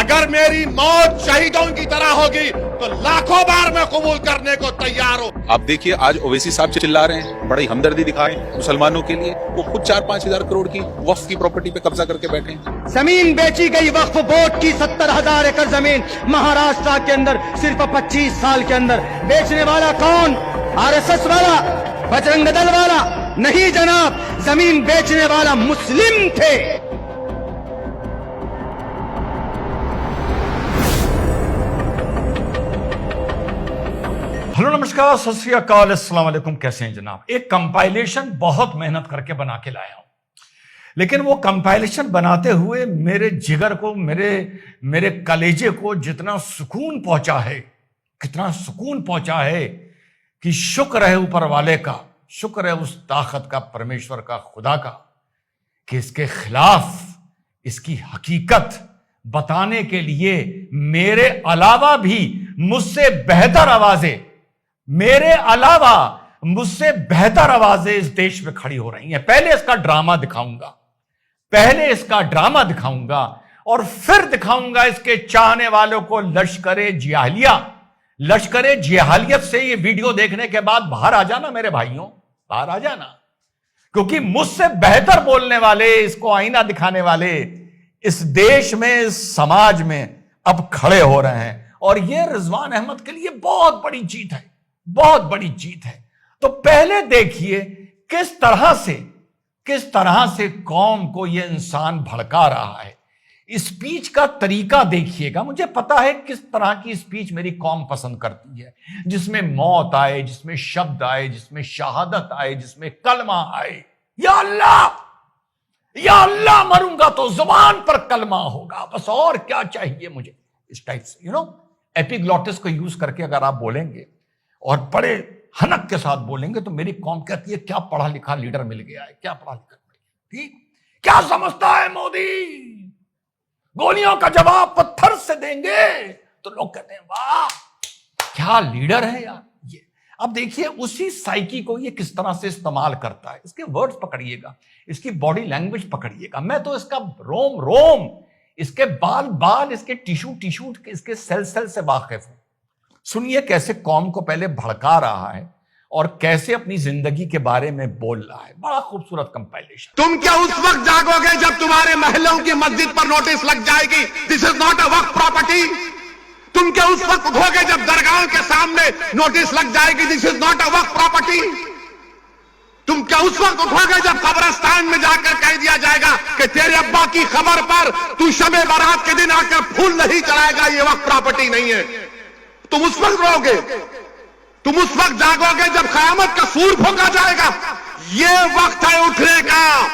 अगर मेरी मौत शहीदों की तरह होगी तो लाखों बार मैं कबूल करने को तैयार हूं। आप देखिए आज ओवैसी साहब चिल्ला रहे हैं, बड़ी हमदर्दी दिखाएं मुसलमानों के लिए। वो खुद 4-5 हजार करोड़ की वक्फ की प्रॉपर्टी पे कब्जा करके बैठे हैं। जमीन बेची गई वक्फ बोर्ड की 70,000 एकड़ जमीन महाराष्ट्र के अंदर सिर्फ 25 साल के अंदर। बेचने वाला कौन? आरएसएस वाला, बजरंग दल वाला? नहीं जनाब, जमीन बेचने वाला मुस्लिम थे। हेलो नमस्कार, सत श्री अकाल, अस्सलाम वालेकुम। कैसे हैं जनाब? एक कंपाइलेशन बहुत मेहनत करके बना के लाया हूं, लेकिन वो कंपाइलेशन बनाते हुए मेरे जिगर को, मेरे कलेजे को जितना सुकून पहुंचा है, कितना सुकून पहुंचा है कि शुक्र है ऊपर वाले का, शुक्र है उस ताकत का, परमेश्वर का, खुदा का, कि इसके खिलाफ इसकी हकीकत बताने के लिए मेरे अलावा भी मुझसे बेहतर आवाजें, मेरे अलावा मुझसे बेहतर आवाजें इस देश में खड़ी हो रही हैं। पहले इसका ड्रामा दिखाऊंगा, और फिर दिखाऊंगा इसके चाहने वालों को लश्करे जिहालियत से ये वीडियो देखने के बाद बाहर आ जाना मेरे भाइयों, बाहर आ जाना, क्योंकि मुझसे बेहतर बोलने वाले, इसको आईना दिखाने वाले इस देश में, इस समाज में अब खड़े हो रहे हैं। और ये रिजवान अहमद के लिए बहुत बड़ी जीत है, बहुत बड़ी जीत है। तो पहले देखिए किस तरह से कौम को ये इंसान भड़का रहा है। स्पीच का तरीका देखिएगा। मुझे पता है किस तरह की स्पीच मेरी कौम पसंद करती है, जिसमें मौत आए, जिसमें शब्द आए, जिसमें शहादत आए, जिसमें कलमा आए। या अल्लाह मरूंगा तो जुबान पर कलमा होगा, बस और क्या चाहिए मुझे। इस टाइप से एपिग्लॉटिस को यूज करके अगर आप बोलेंगे और बड़े हनक के साथ बोलेंगे तो मेरी कौम कहती है क्या पढ़ा लिखा लीडर मिल गया है, क्या पढ़ा लिखा मिल गया। ठीक, क्या समझता है मोदी, गोलियों का जवाब पत्थर से देंगे? तो लोग कहते हैं वाह क्या लीडर है यार ये। अब देखिए उसी साइकी को ये किस तरह से इस्तेमाल करता है। इसके वर्ड्स पकड़िएगा, इसकी बॉडी लैंग्वेज पकड़िएगा। मैं तो इसका रोम, इसके बाल, इसके टिश्यू, इसके सेल से वाकिफ हूं। सुनिए कैसे कौम को पहले भड़का रहा है और कैसे अपनी जिंदगी के बारे में बोल रहा है। बड़ा खूबसूरत कंपाइलेशन। तुम क्या उस वक्त जागोगे जब तुम्हारे महलों की मस्जिद पर नोटिस लग जाएगी, this is not a Waqf property? तुम क्या उस वक्त उठोगे जब दरगाहों के सामने नोटिस लग जाएगी, this is not a Waqf property? तुम क्या उस वक्त उठोगे जब कब्रिस्तान में जाकर कह दिया जाएगा कि तेरे अब्बा की खबर पर तू शबे बारात के दिन आकर फूल नहीं चढ़ाएगा, ये वक्फ प्रॉपर्टी नहीं है? तुम उस वक्त रोगे, तुम उस वक्त जागोगे जब कयामत का सूर फूंका जाएगा। ये वक्त है उठने का।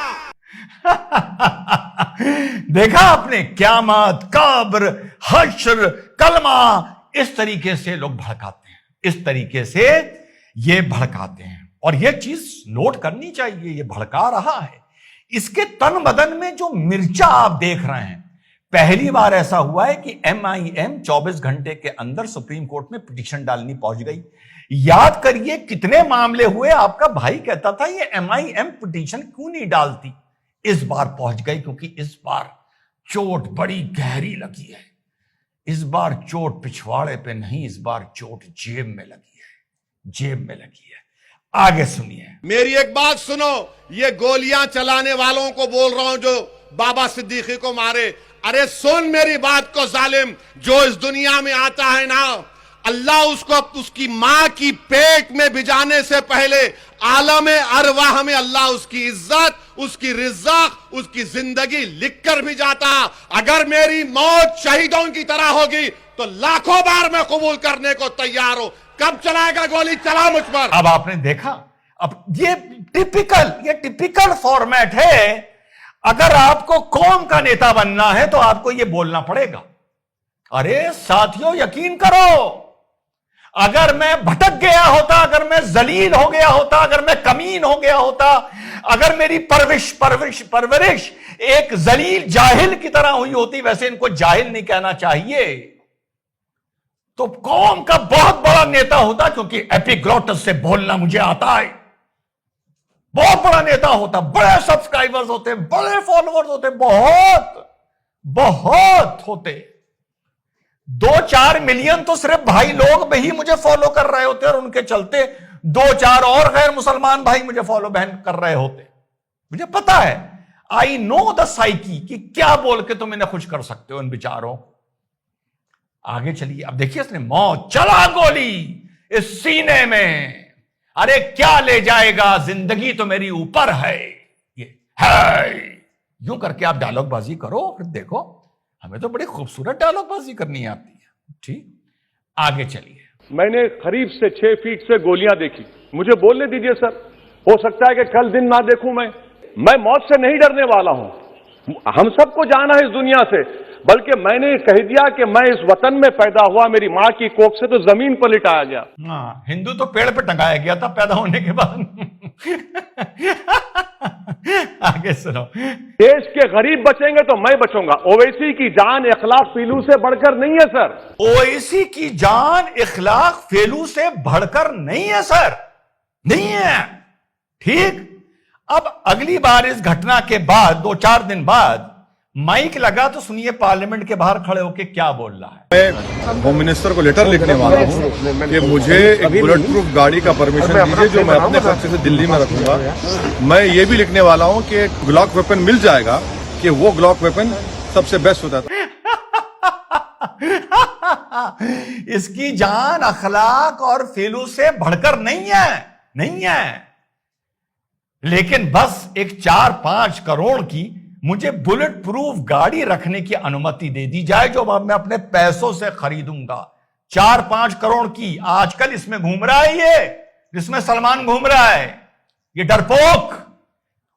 देखा आपने, क़यामत, कब्र, हश्र, कलमा, इस तरीके से लोग भड़काते हैं, इस तरीके से ये भड़काते हैं। और ये चीज नोट करनी चाहिए, ये भड़का रहा है। इसके तन बदन में जो मिर्चा आप देख रहे हैं, पहली बार ऐसा हुआ है कि MIM 24 घंटे के अंदर सुप्रीम कोर्ट में पिटीशन डालनी पहुंच गई। याद करिए कितने मामले हुए, आपका भाई कहता था ये MIM पिटीशन क्यों नहीं डालती। इस बार पहुंच गई, क्योंकि इस बार चोट बड़ी गहरी लगी है। इस बार चोट पिछवाड़े पे नहीं, इस बार चोट जेब में लगी है, जेब में लगी है। आगे सुनिए। मेरी एक बात सुनो, ये गोलियां चलाने वालों को बोल रहा हूं जो बाबा सिद्दीकी को मारे। अरे सुन मेरी बात को जालिम, जो इस दुनिया में आता है ना, अल्लाह उसको उसकी मां की पेट में भिजाने से पहले आलम अरवाह में अल्लाह उसकी इज्जत, उसकी रिज़्क़, उसकी जिंदगी लिख कर भी जाता। अगर मेरी मौत शहीदों की तरह होगी तो लाखों बार मैं कबूल करने को तैयार हूं। कब चलाएगा गोली? चला मुझ पर। अब आपने देखा, अब ये टिपिकल फॉर्मेट है। अगर आपको कौम का नेता बनना है तो आपको यह बोलना पड़ेगा। अरे साथियों यकीन करो, अगर मैं भटक गया होता, अगर मैं जलील हो गया होता, अगर मैं कमीन हो गया होता, अगर मेरी परवरिश एक जलील जाहिल की तरह हुई होती, वैसे इनको जाहिल नहीं कहना चाहिए, तो कौम का बहुत बड़ा नेता होता, क्योंकि एपिग्लॉटिस से बोलना मुझे आता है। बहुत बड़ा नेता होता, बड़े सब्सक्राइबर्स होते, बड़े फॉलोअर्स होते, बहुत होते। 2-4 मिलियन तो सिर्फ भाई लोग में ही मुझे फॉलो कर रहे होते और उनके चलते 2-4 और गैर मुसलमान भाई मुझे फॉलो बहन कर रहे होते। मुझे पता है, आई नो द साइकी, कि क्या बोल के तुम इन्हें खुश कर सकते हो इन विचारों को। आगे चलिए, अब देखिए इसने मौत चला गोली इस सीने में, अरे क्या ले जाएगा, जिंदगी तो मेरी ऊपर है, ये है। यूं करके आप डायलॉग बाजी करो, फिर देखो हमें तो बड़ी खूबसूरत डायलॉग बाजी करनी आती है। ठीक, आगे चलिए। मैंने करीब से 6 फीट से गोलियां देखी। मुझे बोलने दीजिए सर, हो सकता है कि कल दिन ना देखूं। मैं मौत से नहीं डरने वाला हूं। हम सबको जाना है इस दुनिया से, बल्कि मैंने कह दिया कि मैं इस वतन में पैदा हुआ, मेरी मां की कोख से तो जमीन पर लिटाया गया। हाँ, हिंदू तो पेड़ पे टंगाया गया था पैदा होने के बाद। आगे सुनो। देश के गरीब बचेंगे तो मैं बचूंगा। ओवैसी की जान इखलाक फेलू से बढ़कर नहीं है सर। ओवैसी की जान इखलाक फेलू से बढ़कर नहीं है सर, नहीं है। ठीक, अब अगली बार इस घटना के बाद 2-4 दिन बाद माइक लगा तो सुनिए पार्लियामेंट के बाहर खड़े होकर क्या बोल रहा है। मैं होम मिनिस्टर को लेटर लिखने वाला हूँ कि मुझे एक बुलेट प्रूफ गाड़ी का परमिशन दीजिए जो मैं अपने खर्चे से दिल्ली में रखूंगा। मैं ये भी लिखने वाला हूँ कि एक ग्लॉक वेपन मिल जाएगा कि वो ग्लॉक वेपन सबसे बेस्ट होता था। इसकी जान अखलाक और फेलू से बढ़कर नहीं है, नहीं है। लेकिन बस एक 4-5 करोड़ की मुझे बुलेट प्रूफ गाड़ी रखने की अनुमति दे दी जाए जो मैं अपने पैसों से खरीदूंगा। 4-5 करोड़ की आजकल इसमें घूम रहा है, ये जिसमें सलमान घूम रहा है, ये डरपोक,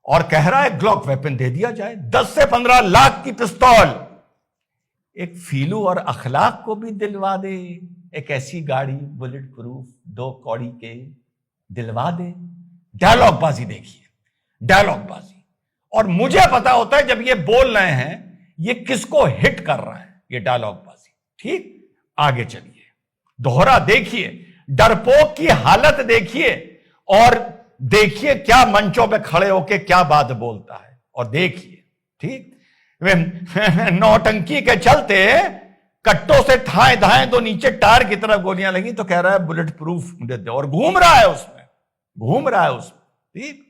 और कह रहा है ग्लॉक वेपन दे दिया जाए। 10 से 15 लाख की पिस्तौल एक फीलू और अखलाक को भी दिलवा दे, एक ऐसी गाड़ी बुलेट प्रूफ 2 कौड़ी के दिलवा दे। डायलॉग बाजी देखिए, डायलॉग बाजी। और मुझे पता होता है जब ये बोल रहे हैं ये किसको हिट कर रहे हैं, ये डायलॉग बाजी। ठीक, आगे चलिए, दोहरा देखिए, डरपोक की हालत देखिए, और देखिए क्या मंचों पे खड़े होके क्या बात बोलता है, और देखिए। ठीक, नौटंकी के चलते कट्टों से ठाए धाए तो नीचे टायर की तरफ गोलियां लगी तो कह रहा है बुलेट प्रूफ मुझे दे, और घूम रहा है उसमें, घूम रहा है उसमें। ठीक,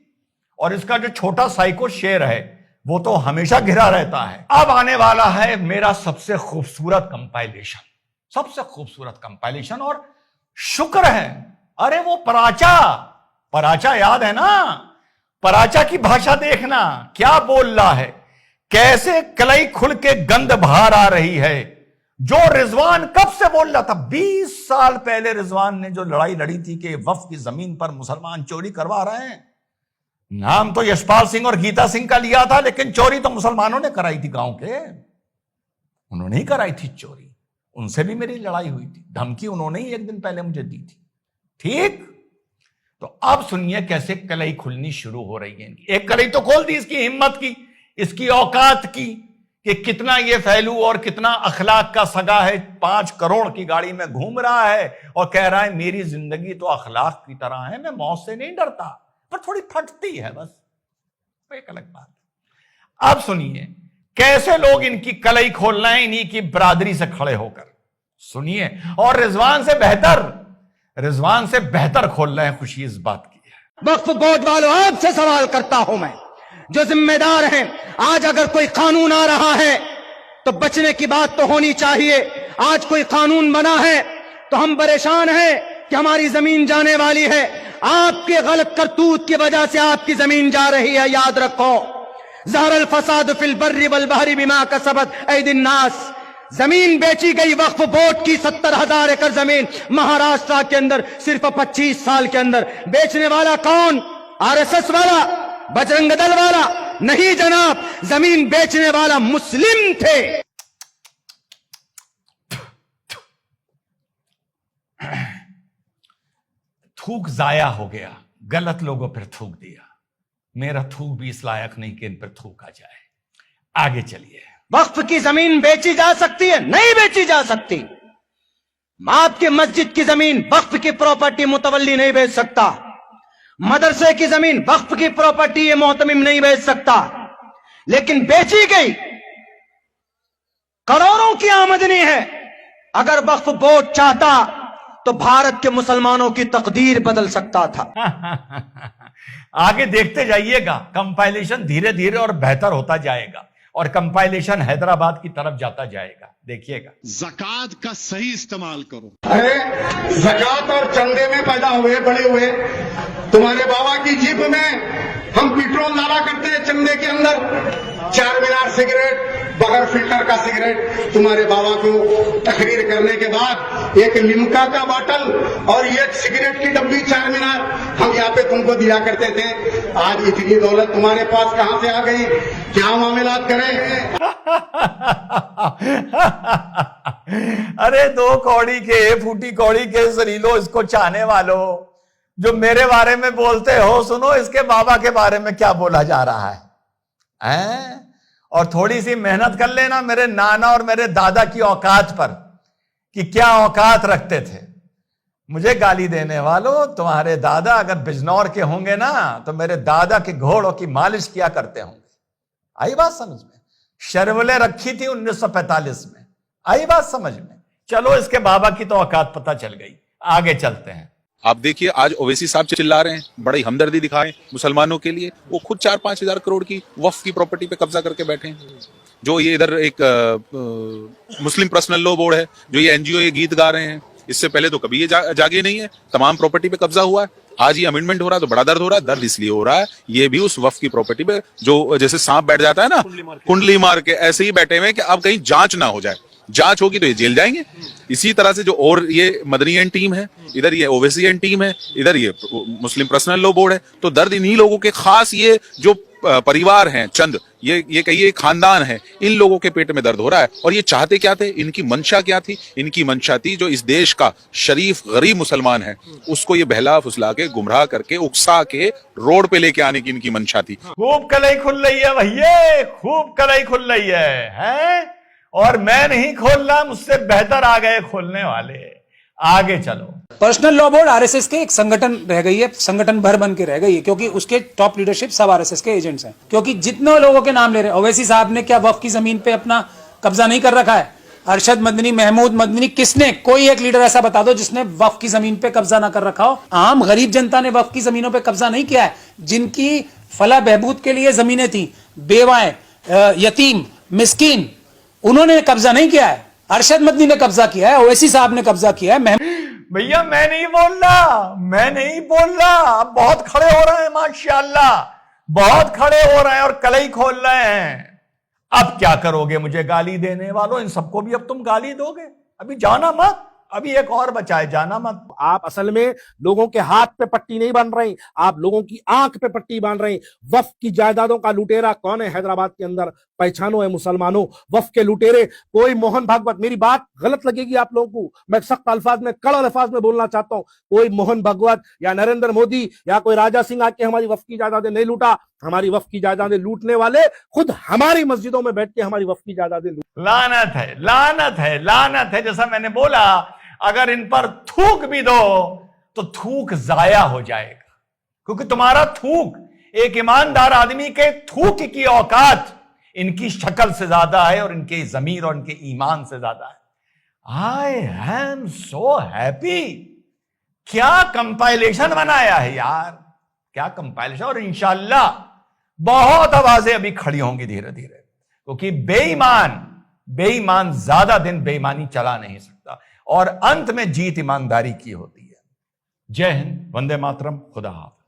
और इसका जो छोटा साइको शेर है वो तो हमेशा घिरा रहता है। अब आने वाला है मेरा सबसे खूबसूरत कंपाइलेशन, सबसे खूबसूरत कंपाइलेशन, और शुक्र है, अरे वो पराचा याद है ना, पराचा की भाषा देखना क्या बोल रहा है, कैसे कलई खुल के गंद बाहर आ रही है। जो रिजवान कब से बोल रहा था, 20 साल पहले रिजवान ने जो लड़ाई लड़ी थी कि वक्फ की जमीन पर मुसलमान चोरी करवा रहे हैं। नाम तो यशपाल सिंह और गीता सिंह का लिया था, लेकिन चोरी तो मुसलमानों ने कराई थी, गांव के उन्होंने ही कराई थी चोरी। उनसे भी मेरी लड़ाई हुई थी, धमकी उन्होंने ही एक दिन पहले मुझे दी थी। ठीक, तो अब सुनिए कैसे कलई खुलनी शुरू हो रही है इनकी। एक कलई तो खोल दी इसकी हिम्मत की, इसकी औकात की, कि कितना ये फैलू और कितना अखलाक का सगा है। 5 करोड़ की गाड़ी में घूम रहा है और कह रहा है मेरी जिंदगी तो अखलाक की तरह है, मैं मौत से नहीं डरता, पर थोड़ी फटती है बस, एक अलग बात। अब सुनिए कैसे लोग इनकी कलई खोल रहे हैं, इन्हीं की बरादरी से खड़े होकर सुनिए। और रिजवान से बेहतर खोल रहे हैं, खुशी इस बात की है। वक्फ बोर्ड वालों, आपसे सवाल करता हूं मैं, जो जिम्मेदार हैं, आज अगर कोई कानून आ रहा है तो बचने की बात तो होनी चाहिए। आज कोई कानून बना है तो हम परेशान हैं कि हमारी जमीन जाने वाली है। आपके गलत करतूत की वजह से आपकी जमीन जा रही है, याद रखो। ज़हरल फसाद फिल बर्रि वल बहरी बिमा कसबत ऐदिन नास। जमीन बेची गई वक्फ बोर्ड की 70,000 एकड़ जमीन महाराष्ट्र के अंदर सिर्फ 25 साल के अंदर। बेचने वाला कौन? आरएसएस वाला, बजरंग दल वाला? नहीं जनाब, जमीन बेचने वाला मुस्लिम थे। थूक जाया हो गया, गलत लोगों पर थूक दिया। मेरा थूक भी इस लायक नहीं कि इन पर थूका जाए। आगे चलिए। वक्फ की जमीन बेची जा सकती है? नहीं बेची जा सकती। आपके मस्जिद की जमीन वक्फ की प्रॉपर्टी मुतवल्ली नहीं बेच सकता। मदरसे की जमीन वक्फ की प्रॉपर्टी ये मोहतमिम नहीं बेच सकता। लेकिन बेची गई, करोड़ों की आमदनी है, अगर वक्फ बोर्ड चाहता तो भारत के मुसलमानों की तकदीर बदल सकता था। आगे देखते जाइएगा, कंपाइलेशन धीरे धीरे और बेहतर होता जाएगा और कंपाइलेशन हैदराबाद की तरफ जाता जाएगा, देखिएगा। ज़कात का सही इस्तेमाल करो। अरे ज़कात और चंदे में पैदा हुए बड़े हुए, तुम्हारे बाबा की जीप में हम पेट्रोल डाला करते हैं चंदे के अंदर, चार मीनार सिगरेट बगैर फिल्टर का सिगरेट तुम्हारे बाबा को तकरीर करने के बाद एक लिम्का का बोतल और एक सिगरेट की डब्बी चार मीनार हम यहाँ पे तुमको दिया करते थे। आज इतनी दौलत तुम्हारे पास कहां से आ गई, क्या मामलात करें? अरे दो कौड़ी के फूटी कौड़ी के सरीलो इसको चाहने वालों, जो मेरे बारे में बोलते हो, सुनो इसके बाबा के बारे में क्या बोला जा रहा है? और थोड़ी सी मेहनत कर लेना मेरे नाना और मेरे दादा की औकात पर, कि क्या औकात रखते थे। मुझे गाली देने वालों, तुम्हारे दादा अगर बिजनौर के होंगे ना तो मेरे दादा के घोड़ों की मालिश किया करते होंगे। आई बात समझ में? शर्वले रखी थी 1945 में, आई बात समझ में? चलो इसके बाबा की तो औकात पता चल गई, आगे चलते हैं। आप देखिए आज ओवैसी साहब चिल्ला रहे हैं, बड़ी हमदर्दी दिखाएं मुसलमानों के लिए। वो खुद 4-5 हजार करोड़ की वक्फ की प्रॉपर्टी पे कब्जा करके बैठे हैं। जो ये इधर एक मुस्लिम पर्सनल लॉ बोर्ड है, जो ये एनजीओ ये गीत गा रहे हैं, इससे पहले तो कभी ये जागे नहीं है, तमाम प्रॉपर्टी पे कब्जा हुआ है। आज ये अमेंडमेंट हो रहा है तो बड़ा दर्द हो रहा है। दर्द इसलिए हो रहा है, ये भी उस वक्फ की प्रॉपर्टी पे जो जैसे सांप बैठ जाता है ना कुंडली मार के, ऐसे ही बैठे हुए कि अब कहीं जांच ना हो जाए। जांच होगी तो ये जेल जाएंगे। इसी तरह से जो और ये मदनी एंड टीम है, इधर ये ओवैसी एंड टीम है, इधर ये मुस्लिम पर्सनल लॉ बोर्ड है। तो दर्द इन्हीं लोगों के, खास ये जो परिवार हैं चंद, ये कहिए खानदान है, इन लोगों के पेट में दर्द हो रहा है। और ये चाहते क्या थे, इनकी मंशा क्या थी? इनकी मंशा थी जो इस देश का शरीफ गरीब मुसलमान है उसको ये बहला फुसला के, गुमराह करके, उकसा के रोड पे लेके आने की इनकी मंशा थी। खूब कलई खुल रही है भैया, खूब कलई खुल रही है? और मैं नहीं खोल रहा, मुझसे बेहतर आ गए खोलने वाले। आगे चलो। पर्सनल लॉ बोर्ड आरएसएस के एक संगठन रह गई है, संगठन भर बन के रह गई है, क्योंकि उसके टॉप लीडरशिप सब आरएसएस के एजेंट्स हैं। क्योंकि जितने लोगों के नाम ले रहे हैं, ओवैसी साहब ने क्या वक्फ की जमीन पे अपना कब्जा नहीं कर रखा है? अरशद मदनी, महमूद मदनी, किसने? कोई एक लीडर ऐसा बता दो जिसने वक्फ की जमीन पे कब्जा ना कर रखा हो। आम गरीब जनता ने वक्फ की जमीनों पे कब्जा नहीं किया है। जिनकी फलाह बहबूद के लिए जमीनें थी, बेवाएं, यतीम, मिस्कीन, उन्होंने कब्जा नहीं किया है। अरशद मदनी ने कब्जा किया है, ओवैसी साहब ने कब्जा किया है। भैया मैं नहीं बोल रहा, मैं नहीं बोल रहा। अब बहुत खड़े हो रहे हैं माशाल्लाह, बहुत खड़े हो रहे हैं और कलई खोल रहे हैं। अब क्या करोगे मुझे गाली देने वालों? इन सबको भी अब तुम गाली दोगे? अभी जाना मत, अभी एक और बचाए, जाना मत। आप असल में लोगों के हाथ पे पट्टी नहीं बांध रही, आप लोगों की आंख पे पट्टी बांध रही। वक्फ की जायदादों का लुटेरा कौन है हैदराबाद के अंदर? पहचानो है मुसलमानों, वक्फ के लुटेरे कोई मोहन भागवत। मेरी बात गलत लगेगी आप लोगों को, मैं सख्त अल्फाज में, कड़े अल्फाज में बोलना चाहता हूं। कोई मोहन भागवत या नरेंद्र मोदी या कोई राजा सिंह आके हमारी वक्फ की जायदादें नहीं लूटा। हमारी वक्फ की जायदादें लूटने वाले खुद हमारी मस्जिदों में बैठ के हमारी वक्फ की जायदादें लूट। लानत है, लानत है, लानत है। जैसा मैंने बोला, अगर इन पर थूक भी दो तो थूक जाया हो जाएगा, क्योंकि तुम्हारा थूक, एक ईमानदार आदमी के थूक की औकात इनकी शक्ल से ज्यादा है और इनके जमीर और इनके ईमान से ज्यादा है। I am so happy. क्या कंपाइलेशन बनाया है यार, क्या कंपाइलेशन। और इंशाल्लाह बहुत आवाजें अभी खड़ी होंगी धीरे धीरे, क्योंकि बेईमान ज्यादा दिन बेईमानी चला नहीं सकता और अंत में जीत ईमानदारी की होती है। जय हिंद, वंदे मातरम, खुदा हाफिज।